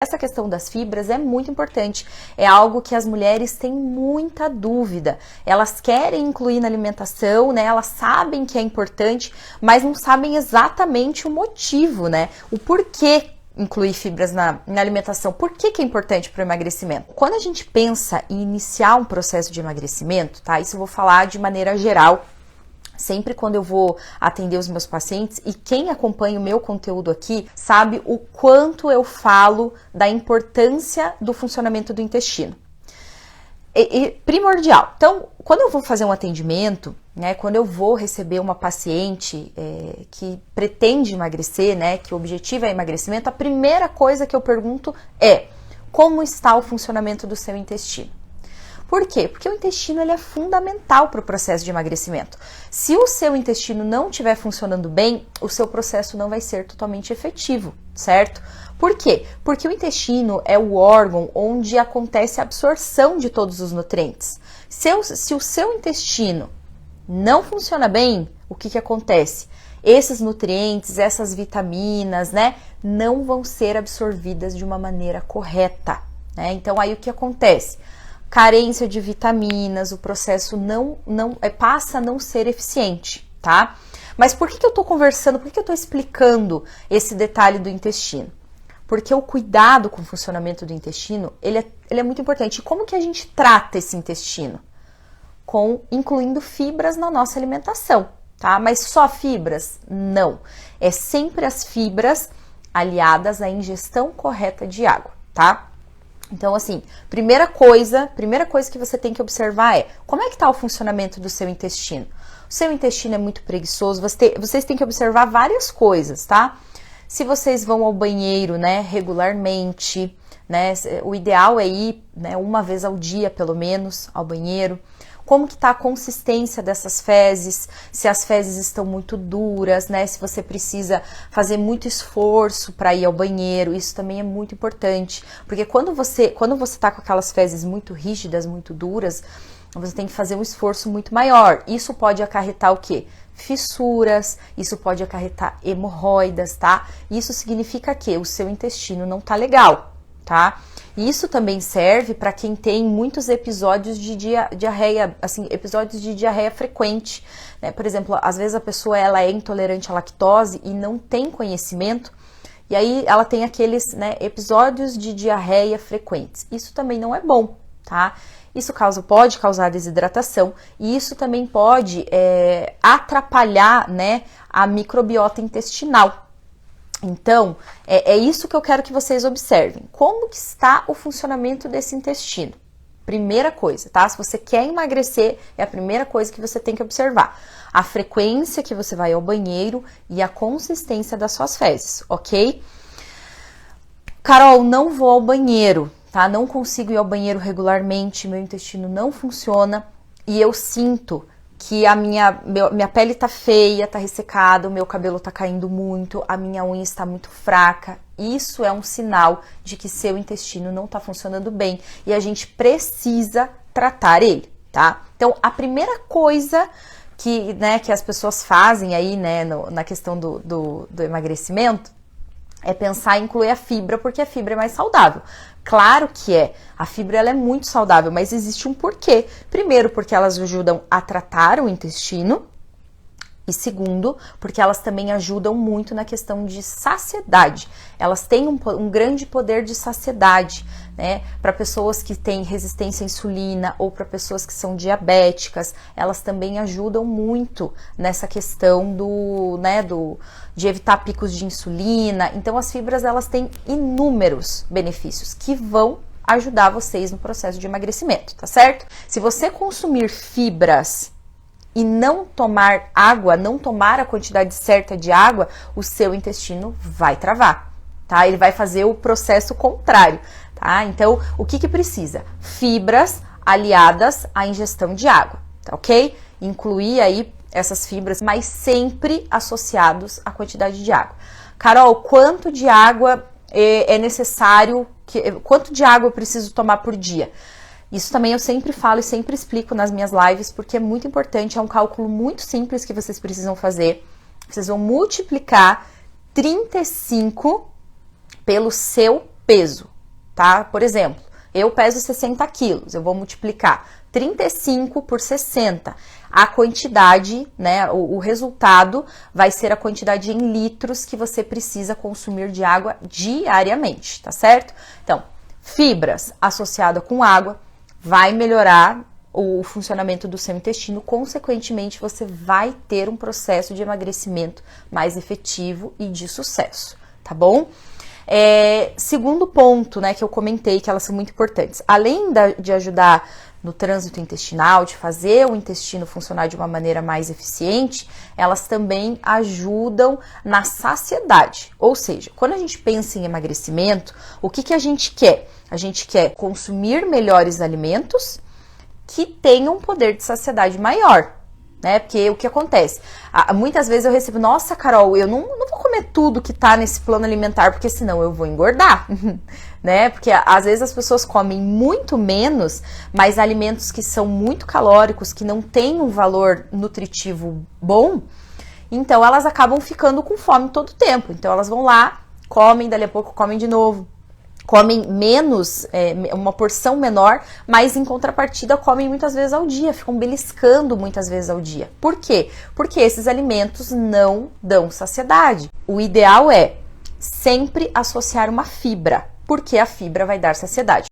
Essa questão das fibras é muito importante, é algo que as mulheres têm muita dúvida. Elas querem incluir na alimentação, né? Elas sabem que é importante, mas não sabem exatamente o motivo, né? O porquê incluir fibras na alimentação. Por que é importante para o emagrecimento? Quando a gente pensa em iniciar um processo de emagrecimento, tá? Isso eu vou falar de maneira geral, sempre quando eu vou atender os meus pacientes, e quem acompanha o meu conteúdo aqui sabe o quanto eu falo da importância do funcionamento do intestino. Primordial. Então, quando eu vou fazer um atendimento, né, quando eu vou receber uma paciente que pretende emagrecer, né, que o objetivo é emagrecimento, a primeira coisa que eu pergunto é: como está o funcionamento do seu intestino? Por quê? Porque o intestino ele é fundamental para o processo de emagrecimento. Se o seu intestino não estiver funcionando bem, o seu processo não vai ser totalmente efetivo, certo? Por quê? Porque o intestino é o órgão onde acontece a absorção de todos os nutrientes. Se o seu intestino não funciona bem, o que acontece? Esses nutrientes, essas vitaminas, né, não vão ser absorvidas de uma maneira correta, né? Então aí o que acontece? Carência de vitaminas, o processo passa a não ser eficiente, tá? Mas por que eu tô conversando, por que eu tô explicando esse detalhe do intestino? Porque o cuidado com o funcionamento do intestino, ele é muito importante. E como que a gente trata esse intestino? Incluindo fibras na nossa alimentação, tá? Mas só fibras? Não. É sempre as fibras aliadas à ingestão correta de água, tá? Então, assim, primeira coisa que você tem que observar é: como é que está o funcionamento do seu intestino? O seu intestino é muito preguiçoso, vocês têm que observar várias coisas, tá? Se vocês vão ao banheiro, né, regularmente, né, o ideal é ir, né, uma vez ao dia, pelo menos, ao banheiro. Como que está a consistência dessas fezes, se as fezes estão muito duras, né? Se você precisa fazer muito esforço para ir ao banheiro, isso também é muito importante. Porque quando você está com aquelas fezes muito rígidas, muito duras, você tem que fazer um esforço muito maior. Isso pode acarretar o quê? Fissuras, isso pode acarretar hemorroidas, tá? Isso significa que o seu intestino não tá legal, tá? Isso também serve para quem tem muitos episódios de diarreia, assim, episódios de diarreia frequente, né? Por exemplo, às vezes a pessoa ela é intolerante à lactose e não tem conhecimento, e aí ela tem aqueles, né, episódios de diarreia frequentes. Isso também não é bom, tá? Isso pode causar desidratação e isso também pode atrapalhar, né, a microbiota intestinal. Então, é isso que eu quero que vocês observem. Como que está o funcionamento desse intestino? Primeira coisa, tá? Se você quer emagrecer, é a primeira coisa que você tem que observar. A frequência que você vai ao banheiro e a consistência das suas fezes, ok? Carol, não vou ao banheiro, tá? Não consigo ir ao banheiro regularmente, meu intestino não funciona e eu sinto que a minha pele tá feia, tá ressecada, o meu cabelo tá caindo muito, a minha unha está muito fraca. Isso é um sinal de que seu intestino não tá funcionando bem e a gente precisa tratar ele, tá? Então, a primeira coisa que as pessoas fazem aí, né, na questão do emagrecimento é pensar em incluir a fibra, porque a fibra é mais saudável. Claro que a fibra ela é muito saudável, mas existe um porquê. Primeiro, porque elas ajudam a tratar o intestino. E segundo, porque elas também ajudam muito na questão de saciedade. Elas têm um grande poder de saciedade, né? Para pessoas que têm resistência à insulina ou para pessoas que são diabéticas, elas também ajudam muito nessa questão de evitar picos de insulina. Então, as fibras elas têm inúmeros benefícios que vão ajudar vocês no processo de emagrecimento, tá certo? Se você consumir fibras e não tomar água, não tomar a quantidade certa de água, o seu intestino vai travar, tá? Ele vai fazer o processo contrário, tá? Então, o que precisa? Fibras aliadas à ingestão de água, tá ok? Incluir aí essas fibras, mas sempre associados à quantidade de água. Carol, quanto de água é necessário, quanto de água eu preciso tomar por dia? Isso também eu sempre falo e sempre explico nas minhas lives, porque é muito importante, é um cálculo muito simples que vocês precisam fazer. Vocês vão multiplicar 35 pelo seu peso, tá? Por exemplo, eu peso 60 quilos, eu vou multiplicar 35 por 60. A quantidade, né, o resultado vai ser a quantidade em litros que você precisa consumir de água diariamente, tá certo? Então, fibras associadas com água vai melhorar o funcionamento do seu intestino, consequentemente você vai ter um processo de emagrecimento mais efetivo e de sucesso, tá bom? Segundo ponto, né, que eu comentei que elas são muito importantes, além de ajudar no trânsito intestinal, de fazer o intestino funcionar de uma maneira mais eficiente, elas também ajudam na saciedade. Ou seja, quando a gente pensa em emagrecimento, o que a gente quer? A gente quer consumir melhores alimentos que tenham um poder de saciedade maior, né? Porque o que acontece? Muitas vezes eu recebo, nossa, Carol, eu não vou comer tudo que tá nesse plano alimentar, porque senão eu vou engordar, né? Porque às vezes as pessoas comem muito menos, mas alimentos que são muito calóricos, que não têm um valor nutritivo bom, então elas acabam ficando com fome todo o tempo. Então elas vão lá, comem, dali a pouco comem de novo. Comem menos, uma porção menor, mas em contrapartida comem muitas vezes ao dia, ficam beliscando muitas vezes ao dia. Por quê? Porque esses alimentos não dão saciedade. O ideal é sempre associar uma fibra, porque a fibra vai dar saciedade.